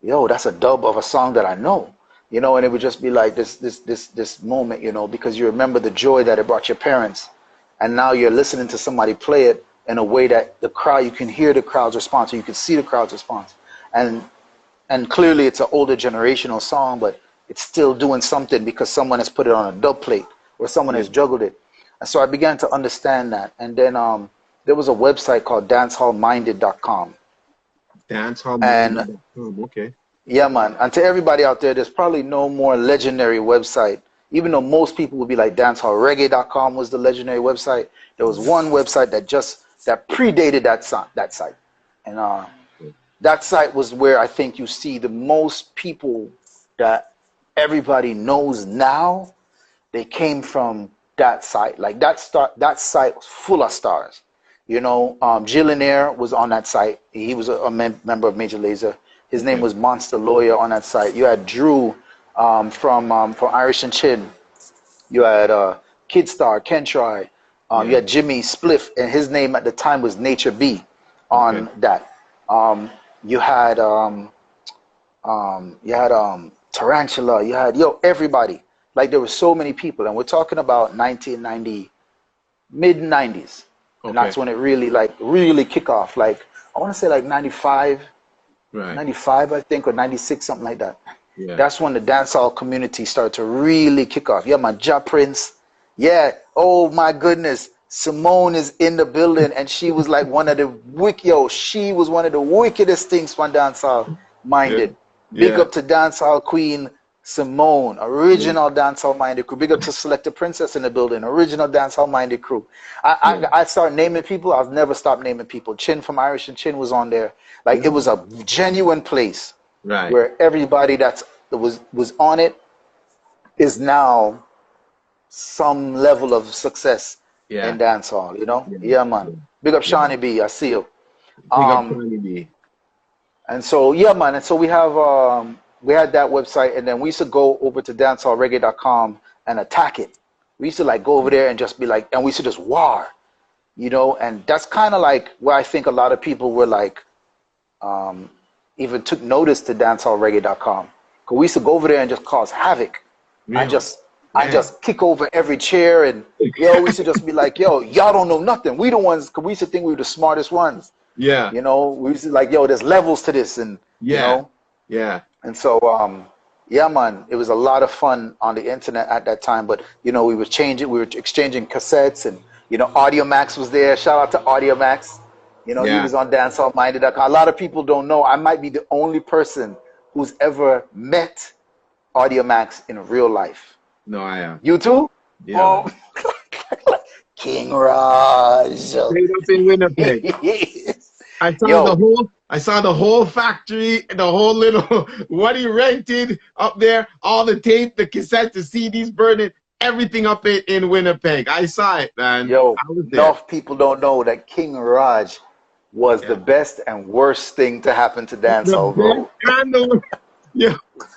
Speaker 2: yo, that's a dub of a song that I know, you know, and it would just be like this moment, you know, because you remember the joy that it brought your parents, and now you're listening to somebody play it in a way that the crowd, you can hear the crowd's response, or you can see the crowd's response, and clearly it's an older generational song, but it's still doing something because someone has put it on a dub plate or someone
Speaker 1: Yeah.
Speaker 2: has juggled it, and so I began to understand that, and then there was a website called dancehallminded.com. And
Speaker 1: Dancehallminded.com. Okay.
Speaker 2: yeah, man. And to everybody out there, there's probably no more legendary website. Even though most people would be like dancehallreggae.com was the legendary website, there was one website that predated that site. And that site was where I think you see the most people that everybody knows now. They came from that site. Like that site was full of stars. You know, Gillionaire was on that site. He was a member of Major Lazer. His name
Speaker 1: Okay.
Speaker 2: was Monster Lawyer on that site. You had Drew from Irish and Chin. You had Kid Star, Ken Try. You
Speaker 1: Yeah.
Speaker 2: had Jimmy Spliff, and his name at the time was Nature B
Speaker 1: Okay.
Speaker 2: on that. Um, you had Tarantula. You had everybody. Like there were so many people, and we're talking about 1990, mid 90s, and
Speaker 1: Okay.
Speaker 2: that's when it really kick off. Like I want to say like 95,
Speaker 1: Right.
Speaker 2: 95 I think, or 96, something like that.
Speaker 1: Yeah.
Speaker 2: That's when the dancehall community started to really kick off. Yeah, my Ja Prince. Yeah. Oh my goodness. Simone is in the building, and she was like one of the she was one of the wickedest things from dancehall
Speaker 1: Yeah.
Speaker 2: minded. Big
Speaker 1: Yeah.
Speaker 2: up to dancehall queen Simone,
Speaker 1: Yeah.
Speaker 2: original dancehall minded crew. Big up to Selector Princess in the building, original dancehall minded crew.
Speaker 1: Yeah.
Speaker 2: I started naming people. I've never stopped naming people. Chin from Irish and Chin was on there. Like it
Speaker 1: Yeah.
Speaker 2: was a genuine place
Speaker 1: Right.
Speaker 2: where everybody that was on it is now some level of success in
Speaker 1: Yeah.
Speaker 2: dancehall, you know?
Speaker 1: Yeah.
Speaker 2: Yeah, man.
Speaker 1: Yeah.
Speaker 2: Big up
Speaker 1: Yeah.
Speaker 2: Shawnee B, I see you.
Speaker 1: Big up
Speaker 2: Um,
Speaker 1: Tony B.
Speaker 2: and so yeah, man. And so we had that website, and then we used to go over to dancehallreggae.com and attack it. We used to like go over there and just be like, and we used to just war, you know? And that's kind of like where I think a lot of people were like, um, even took notice to dancehallreggae.com. Because we used to go over there and just cause havoc and
Speaker 1: Really?
Speaker 2: just and just kick over every chair. And yo, we used to just be like, yo, y'all don't know nothing. We the ones, cause we used to think we were the smartest ones.
Speaker 1: Yeah.
Speaker 2: You know, we used to like, yo, there's levels to this, and you know.
Speaker 1: Yeah.
Speaker 2: And so, yeah, man, it was a lot of fun on the internet at that time. But you know, we were exchanging cassettes, and you know, Audio Max was there. Shout out to Audio Max. You know, he was on dancehallminded.com. A lot of people don't know. I might be the only person who's ever met Audio Max in real life.
Speaker 1: No, I am.
Speaker 2: You too?
Speaker 1: Yeah.
Speaker 2: Oh. King Raj.
Speaker 1: Straight up in Winnipeg. I saw the whole factory, the whole little what he rented up there, all the tape, the cassette, the CDs burning, everything up in Winnipeg. I saw it, man.
Speaker 2: Yo, enough people don't know that King Raj was the best and worst thing to happen to dancehall, bro.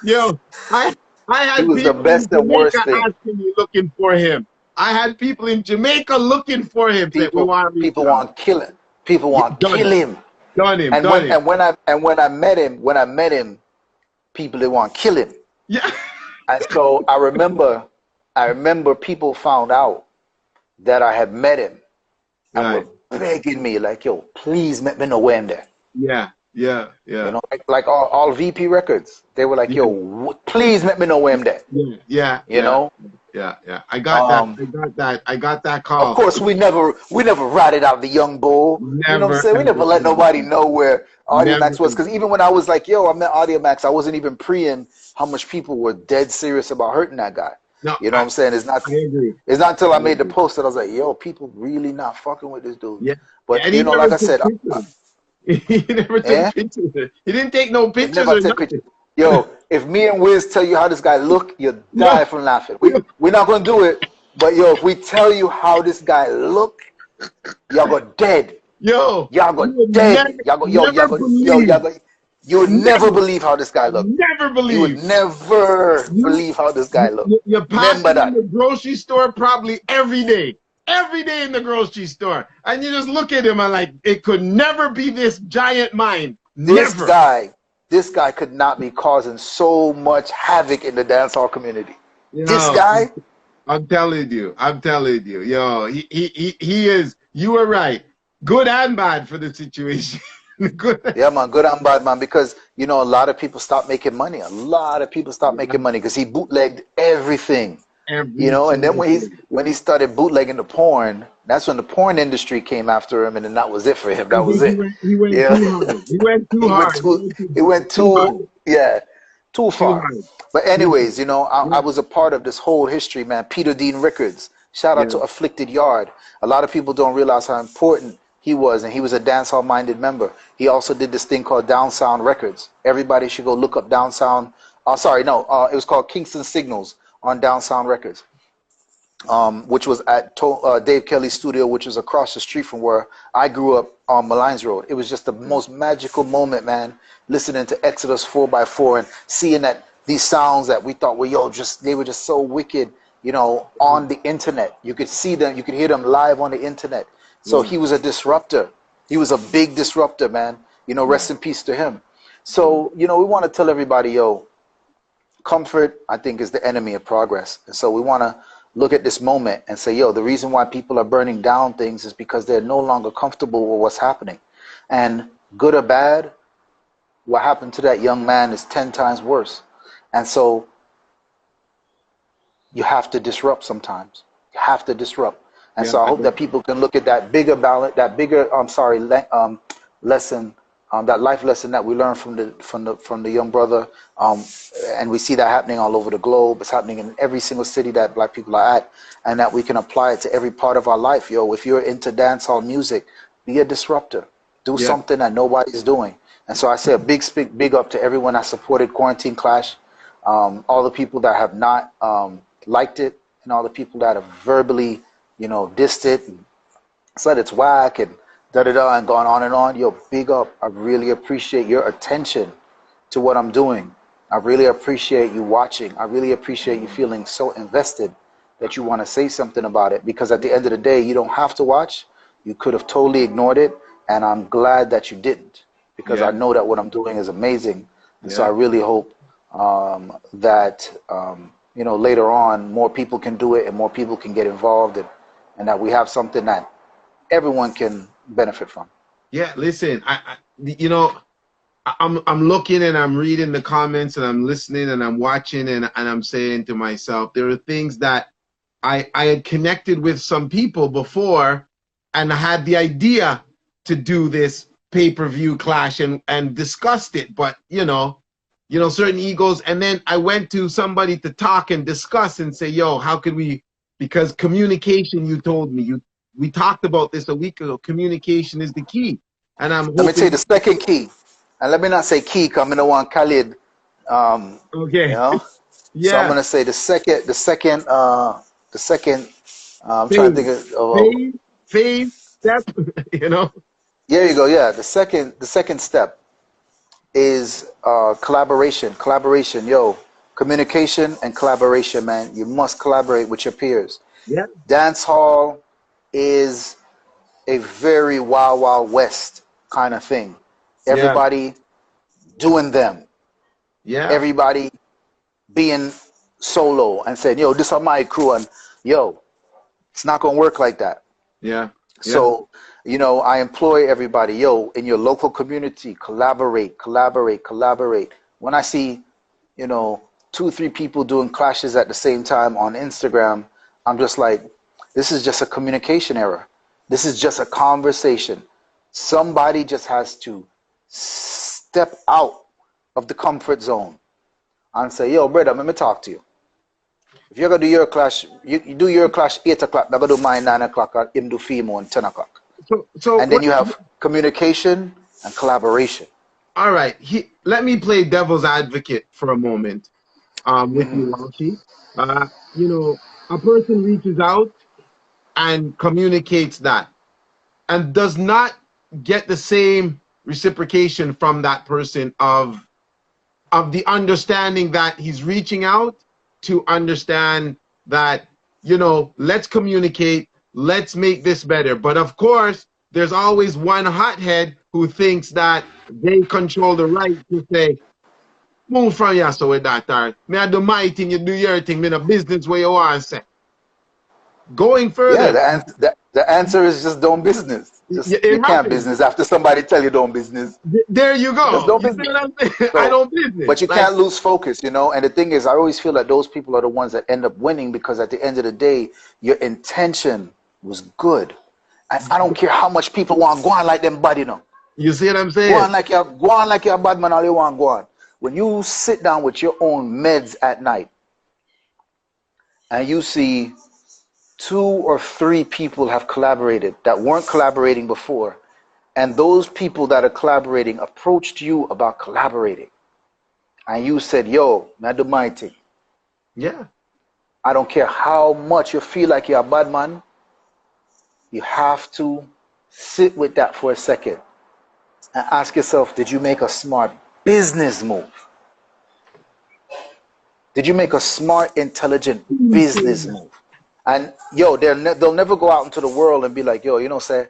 Speaker 1: Yo, I had
Speaker 2: he was
Speaker 1: people
Speaker 2: the best
Speaker 1: in
Speaker 2: and worst
Speaker 1: Jamaica
Speaker 2: thing.
Speaker 1: asking me, looking for him. I had people in Jamaica looking for him.
Speaker 2: People want to kill him. People want to kill him.
Speaker 1: Done him.
Speaker 2: And when I met him, people they want to kill him.
Speaker 1: Yeah.
Speaker 2: And so I remember people found out that I had met him and were begging me like, yo, please let me know where I'm there.
Speaker 1: Yeah. You
Speaker 2: know, like all VP records, they were like, yo, please let me know where I'm there.
Speaker 1: Yeah.
Speaker 2: You know.
Speaker 1: Yeah. I got that call.
Speaker 2: Of course, we never ratted out the young bull. You know what I'm saying? We never let nobody know where Audio Max was, because even when I was like, yo, I met Audio Max, I wasn't even preying how much people were dead serious about hurting that guy. No, you know what I'm saying? It's not until I made the post that I was like, yo, people really not fucking with this dude.
Speaker 1: Yeah.
Speaker 2: But you know, like I said,
Speaker 1: he never took pictures. He didn't take no pictures or nothing.
Speaker 2: Yo, if me and Wiz tell you how this guy look, you die from laughing. We're not gonna do it, but yo, if we tell you how this guy look, y'all go dead.
Speaker 1: Y'all
Speaker 2: go dead. You would never believe how this guy look.
Speaker 1: Never believe.
Speaker 2: You would never believe how this guy look.
Speaker 1: You're passing in the grocery store probably every day. Every day in the grocery store. And you just look at him and like, it could never be this giant mind. Never.
Speaker 2: This guy could not be causing so much havoc in the dancehall community. This guy,
Speaker 1: I'm telling you, yo, he is. You were right, good and bad for the situation. Good.
Speaker 2: Yeah, man, good and bad, man. Because you know, a lot of people stopped making money. A lot of people stopped making money because he bootlegged everything. You know, and then when he started bootlegging the porn, that's when the porn industry came after him, and then that was it for him. That was it.
Speaker 1: He went too hard.
Speaker 2: He went too far. But anyways, you know, I was a part of this whole history, man. Peter Dean Records. Shout out to Afflicted Yard. A lot of people don't realize how important he was, and he was a dancehall-minded member. He also did this thing called Down Sound Records. Everybody should go look up Down Sound. It was called Kingston Signals on Down Sound Records, which was at Dave Kelly's studio, which was across the street from where I grew up on Malines Road. It was just the most magical moment, man, listening to Exodus 4x4 and seeing that these sounds that we thought were, they were just so wicked, you know, on the internet. You could see them, you could hear them live on the internet. So he was a disruptor. He was a big disruptor, man. You know, rest in peace to him. So, you know, we want to tell everybody, comfort, I think, is the enemy of progress. And so we want to look at this moment and say, the reason why people are burning down things is because they're no longer comfortable with what's happening. And good or bad, what happened to that young man is 10 times worse. And so you have to disrupt sometimes. You have to disrupt. And so I hope that people can look at that bigger balance, lesson, that life lesson that we learned from the young brother, and we see that happening all over the globe. It's happening in every single city that Black people are at, and that we can apply it to every part of our life. If you're into dancehall music, be a disruptor. Do something that nobody's doing. And so I say a big up to everyone that supported Quarantine Clash, all the people that have not liked it, and all the people that have verbally, dissed it and said it's whack and and gone on and on. Big up. I really appreciate your attention to what I'm doing. I really appreciate you watching. I really appreciate you feeling so invested that you want to say something about it, because at the end of the day, you don't have to watch. You could have totally ignored it, and I'm glad that you didn't, because I know that what I'm doing is amazing. And so I really hope that you know, later on, more people can do it and more people can get involved, and that we have something that everyone can benefit from.
Speaker 1: Yeah, listen, you know, I'm looking and I'm reading the comments and I'm listening and I'm watching and I'm saying to myself, there are things that I had connected with some people before and I had the idea to do this pay-per-view clash and discussed it, but you know, certain egos, and then I went to somebody to talk and discuss and say, yo, how could we, because communication, you told me, we talked about this a week ago, communication is the key. And I'm
Speaker 2: Let me tell you
Speaker 1: hoping.
Speaker 2: the second key, and let me not say key, because I'm gonna want Khalid. You
Speaker 1: Okay.
Speaker 2: know, so I'm
Speaker 1: Yeah.
Speaker 2: gonna say the second. I'm trying to
Speaker 1: Phase,
Speaker 2: think of
Speaker 1: phase, step, you know?
Speaker 2: There you go. Yeah, the second step is collaboration. Collaboration, yo, communication and collaboration, man. You must collaborate with your peers.
Speaker 1: Yeah.
Speaker 2: Dance hall is a very wild, wild west kind of thing.
Speaker 1: Yeah.
Speaker 2: Everybody doing them.
Speaker 1: Yeah.
Speaker 2: Everybody being solo and saying, yo, this is my crew, and yo, it's not gonna work like that.
Speaker 1: Yeah. Yeah.
Speaker 2: So, you know, I employ everybody, yo, in your local community, collaborate, collaborate, collaborate. When I see, you know, 2 or 3 people doing clashes at the same time on Instagram, I'm just like, this is just a communication error. This is just a conversation. Somebody just has to step out of the comfort zone and say, yo, brother, let me talk to you. If you're gonna do your clash, you do your clash 8 o'clock, I'm gonna do mine 9 o'clock, or him do FEMO on 10 o'clock.
Speaker 1: So
Speaker 2: And then you have communication and collaboration.
Speaker 1: all right. Let me play devil's advocate for a moment with you, Walshy. You know, a person reaches out and communicates that and does not get the same reciprocation from that person of the understanding that he's reaching out to understand that, you know, let's communicate, let's make this better. But of course, there's always one hothead who thinks that they control the right to say, move from here so with that, or me I do my thing, you do your thing, me in a business where you want to say. Going
Speaker 2: Yeah,
Speaker 1: further,
Speaker 2: the answer is just don't business. Just
Speaker 1: it
Speaker 2: you can't
Speaker 1: happens.
Speaker 2: business after somebody tell you don't business.
Speaker 1: There you
Speaker 2: Just
Speaker 1: go.
Speaker 2: don't
Speaker 1: You see
Speaker 2: business.
Speaker 1: what I'm saying? I
Speaker 2: So,
Speaker 1: don't business.
Speaker 2: but you
Speaker 1: Like,
Speaker 2: can't lose focus, you know. And the thing is, I always feel that those people are the ones that end up winning because at the end of the day, your intention was good. And I don't care how much people want to go on like them body, you know.
Speaker 1: you see what I'm
Speaker 2: Go
Speaker 1: saying?
Speaker 2: on like you're a bad man, all you want to go on. When you sit down with your own meds at night and you see 2 or 3 people have collaborated that weren't collaborating before, and those people that are collaborating approached you about collaborating, and you said, yo, man, do my thing.
Speaker 1: Yeah.
Speaker 2: I don't care how much you feel like you're a bad man, you have to sit with that for a second and ask yourself, did you make a smart business move? Did you make a smart, intelligent business move? And yo, they'll never go out into the world and be like, yo, you know, say,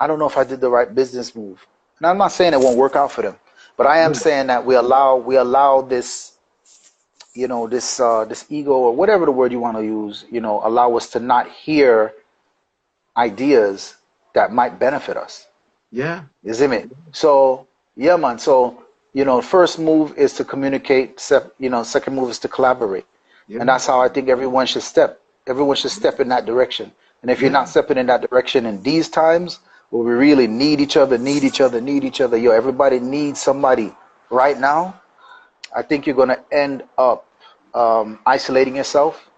Speaker 2: I don't know if I did the right business move. And I'm not saying it won't work out for them, but I am saying that we allow this, you know, this ego or whatever the word you want to use, you know, allow us to not hear ideas that might benefit us.
Speaker 1: Yeah.
Speaker 2: You see me? So yeah, man. So you know, first move is to communicate. You know, second move is to collaborate,
Speaker 1: Yeah.
Speaker 2: and that's how I think everyone should step. Everyone should step in that direction. And if you're
Speaker 1: Yeah.
Speaker 2: not stepping in that direction in these times where we really need each other, need each other, need each other, yo, everybody needs somebody right now. I think you're gonna end up isolating yourself,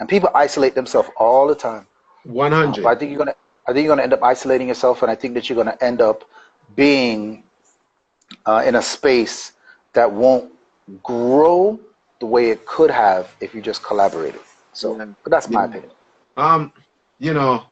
Speaker 2: and people isolate themselves all the time. But
Speaker 1: 100.
Speaker 2: I think you're gonna end up isolating yourself, and I think that you're gonna end up being in a space that won't grow the way it could have if you just collaborated. So,
Speaker 1: Yeah.
Speaker 2: but that's my
Speaker 1: Yeah.
Speaker 2: opinion.
Speaker 1: Um, you know,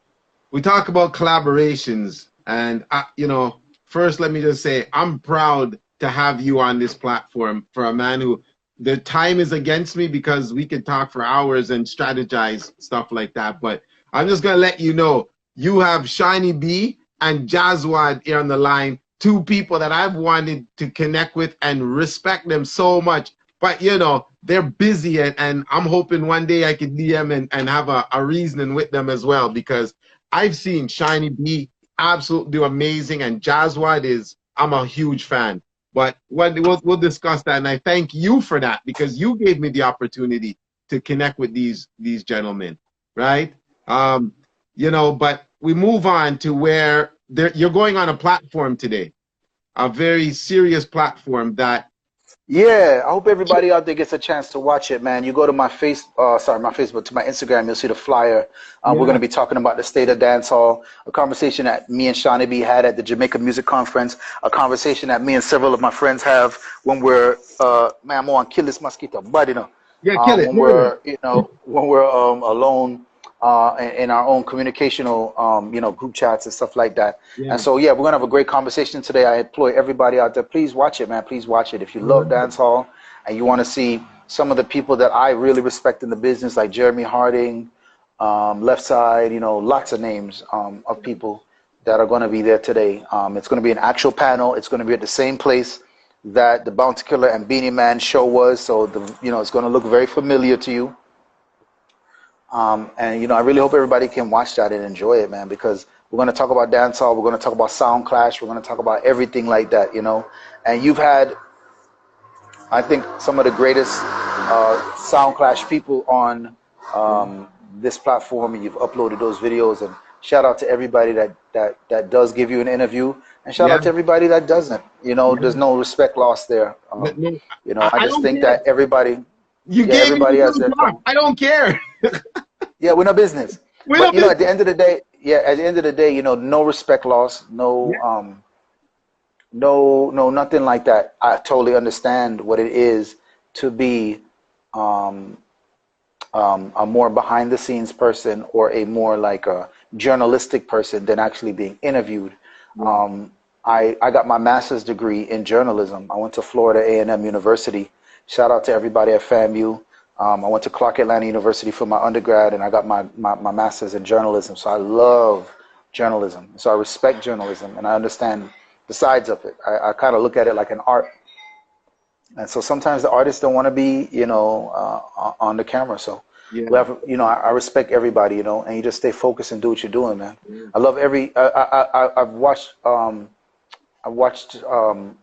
Speaker 1: we talk about collaborations, and you know, first let me just say I'm proud to have you on this platform for a man who the time is against me because we could talk for hours and strategize stuff like that. But I'm just gonna let you know you have Shiny B and Jazwad here on the line, 2 people that I've wanted to connect with and respect them so much but you know, they're busy, and I'm hoping one day I could DM and have a reasoning with them as well, because I've seen Shiny B absolutely do amazing, and Jazzwad is, I'm a huge fan. But we'll discuss that, and I thank you for that, because you gave me the opportunity to connect with these gentlemen, right? You know, but we move on to where you're going on a platform today, a very serious platform that.
Speaker 2: Yeah, I hope everybody out there gets a chance to watch it, man. You go to my my Facebook, to my Instagram, you'll see the flyer. We're going
Speaker 1: Yeah,
Speaker 2: to be talking about the state of dancehall, a conversation that me and Shawnee B had at the Jamaica Music Conference, a conversation that me and several of my friends have when we're, man, I'm on kill this mosquito, but you know,
Speaker 1: yeah, kill it,
Speaker 2: when we're, you know, when we're alone in our own communicational, you know, group chats and stuff like that. And
Speaker 1: yeah.
Speaker 2: so, yeah, we're gonna have a great conversation today. I implore everybody out there, please watch it, man. Please watch it. If you love dancehall and you want to see some of the people that I really respect in the business, like Jeremy Harding, Left Side, you know, lots of names of people that are going to be there today. It's going to be an actual panel. It's going to be at the same place that the Bounty Killer and Beanie Man show was. So, you know, it's going to look very familiar to you. And you know, I really hope everybody can watch that and enjoy it, man, because we're going to talk about dancehall, we're going to talk about sound clash, we're going to talk about everything like that, you know. And you've had, I think, some of the greatest sound clash people on this platform, and you've uploaded those videos. And shout out to everybody that does give you an interview, and shout
Speaker 1: Yeah,
Speaker 2: out to everybody that doesn't. You know,
Speaker 1: yeah.
Speaker 2: there's no respect lost there.
Speaker 1: No,
Speaker 2: You know, I
Speaker 1: I
Speaker 2: just
Speaker 1: don't
Speaker 2: think
Speaker 1: care.
Speaker 2: that everybody,
Speaker 1: You
Speaker 2: yeah,
Speaker 1: gave me
Speaker 2: everybody
Speaker 1: the
Speaker 2: has
Speaker 1: blue
Speaker 2: their
Speaker 1: card.
Speaker 2: time.
Speaker 1: I don't care.
Speaker 2: Yeah, we're no business.
Speaker 1: We
Speaker 2: But
Speaker 1: don't
Speaker 2: you know,
Speaker 1: miss.
Speaker 2: at the end of the day, yeah, at the end of the day, you know, no respect lost,
Speaker 1: Yeah,
Speaker 2: no, nothing like that. I totally understand what it is to be um, a more behind the scenes person, or a more like a journalistic person than actually being interviewed.
Speaker 1: yeah,
Speaker 2: Um, I got my master's degree in journalism. I went to Florida A&M University. Shout out to everybody at FAMU. I went to Clark Atlanta University for my undergrad, and I got my master's in journalism. So I love journalism. So I respect journalism, and I understand the sides of it. I kind of look at it like an art. And so sometimes the artists don't want to be, you know, on the camera. So we
Speaker 1: yeah,
Speaker 2: have, you know, I respect everybody, you know, and you just stay focused and do what you're doing, man.
Speaker 1: yeah.
Speaker 2: I love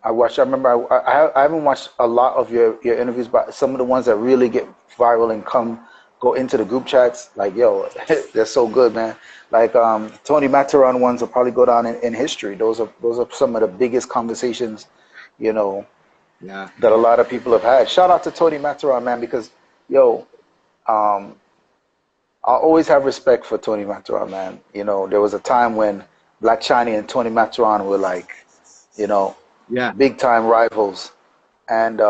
Speaker 2: I've watched, I remember, I haven't watched a lot of your interviews, but some of the ones that really get viral and go into the group chats, like, yo, they're so good, man. Like, Tony Mataron ones will probably go down in history. Those are some of the biggest conversations, you know,
Speaker 1: Yeah.
Speaker 2: that a lot of people have had. Shout out to Tony Mataron, man, because, yo, um, I always have respect for Tony Mataron, man. You know, there was a time when Black China and Tony Mataron were like, you know,
Speaker 1: Yeah.
Speaker 2: big time rivals. And,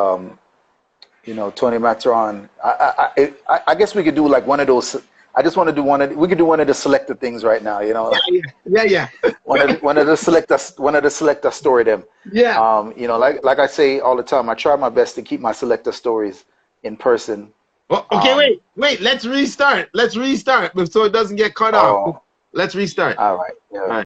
Speaker 2: you know, Tony Mataron, I guess we could do like one of those. I just want to do we could do one of the selected things right now, you know.
Speaker 1: Yeah. Yeah. Yeah.
Speaker 2: one of the selector story them.
Speaker 1: Yeah.
Speaker 2: You know, like I say all the time, I try my best to keep my selector stories in person.
Speaker 1: Oh, okay,
Speaker 2: Um,
Speaker 1: wait. Let's restart. So it doesn't get cut off.
Speaker 2: oh,
Speaker 1: Let's restart.
Speaker 2: all right.
Speaker 1: All
Speaker 2: Yeah.
Speaker 1: right.